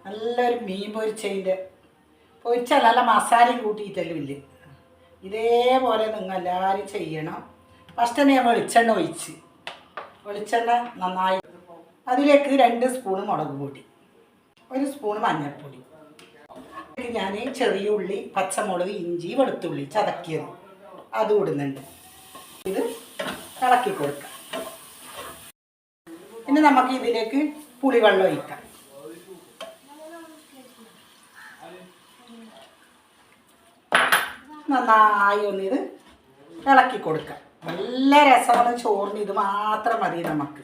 നല്ലൊരു മീൻ പൊരിച്ചതിൻ്റെ പൊരിച്ചാൽ നല്ല മസാലയും കൂട്ടിയിട്ടല്ലോ ഇല്ല. ഇതേപോലെ നിങ്ങൾ എല്ലാവരും ചെയ്യണം. ഫസ്റ്റ് തന്നെ ഞാൻ വെളിച്ചെണ്ണ ഒഴിച്ച് വെളിച്ചെണ്ണ നന്നായി അതിലേക്ക് 2 സ്പൂൺ മുളക് പൊടി, 1 സ്പൂൺ മഞ്ഞൾപ്പൊടി, ഞാൻ ചെറിയ ഉള്ളി, പച്ചമുളക്, ഇഞ്ചി, വെളുത്തുള്ളി ചതക്കിയത് അത് ഇടുന്നുണ്ട്. ഇത് ഇളക്കി കൊടുക്കാം. ഇനി നമുക്ക് ഇതിലേക്ക് പുളിവെള്ളം ഒഴിക്കാം. നന്നായി ഒന്നിത് ഇളക്കി കൊടുക്കാം. നല്ല രസമാണ് ചോറിന്. ഇത് മാത്രം മതി നമുക്ക്.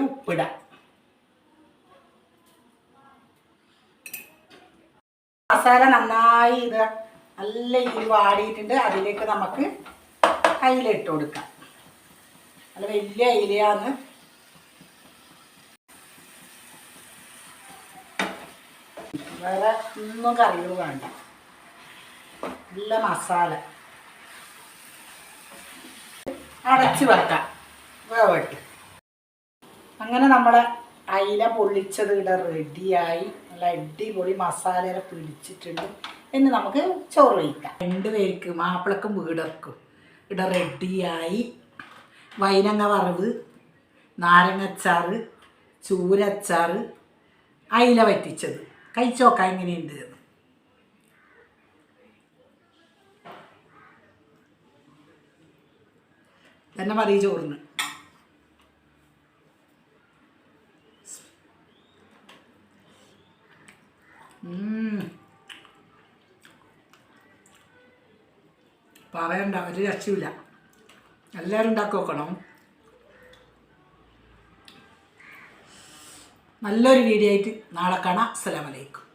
ഉപ്പിടാം. മസാല നന്നായി ഇത് നല്ല വാടിയിട്ടുണ്ട്. അതിലേക്ക് നമുക്ക് അയില ഇട്ട് കൊടുക്കാം. നല്ല വലിയ അയിലയാണ്. വേറെ ഒന്നും കറികൾ വേണ്ട. നല്ല മസാല അടച്ച് വെക്കാം വേവട്ട്. അങ്ങനെ നമ്മളെ അയില പൊള്ളിച്ചത് ഇവിടെ റെഡിയായി. നല്ല അടിപൊളി മസാല പിടിച്ചിട്ടുണ്ട്. എന്ന് നമുക്ക് ചോറ് വയ്ക്കാം. 2 പേർക്ക് മാപ്പിളക്കും വീടർക്കും ഇവിടെ റെഡിയായി. വൈനങ്ങ വറവ്, നാരങ്ങച്ചാറ്, ചൂരച്ചാറ്, അയില വറ്റിച്ചത്. കഴിച്ചോക്കാം എങ്ങനെയുണ്ട് എന്ന്. തന്നെ മതി ചോറിന്. പറയണ്ട, ഒരു രക്ഷയില്ല. എല്ലാവരും ഉണ്ടാക്കി നോക്കണം. നല്ലൊരു വീഡിയോ ആയിട്ട് നാളെ കാണാം. അസ്സലാമു അലൈക്കും.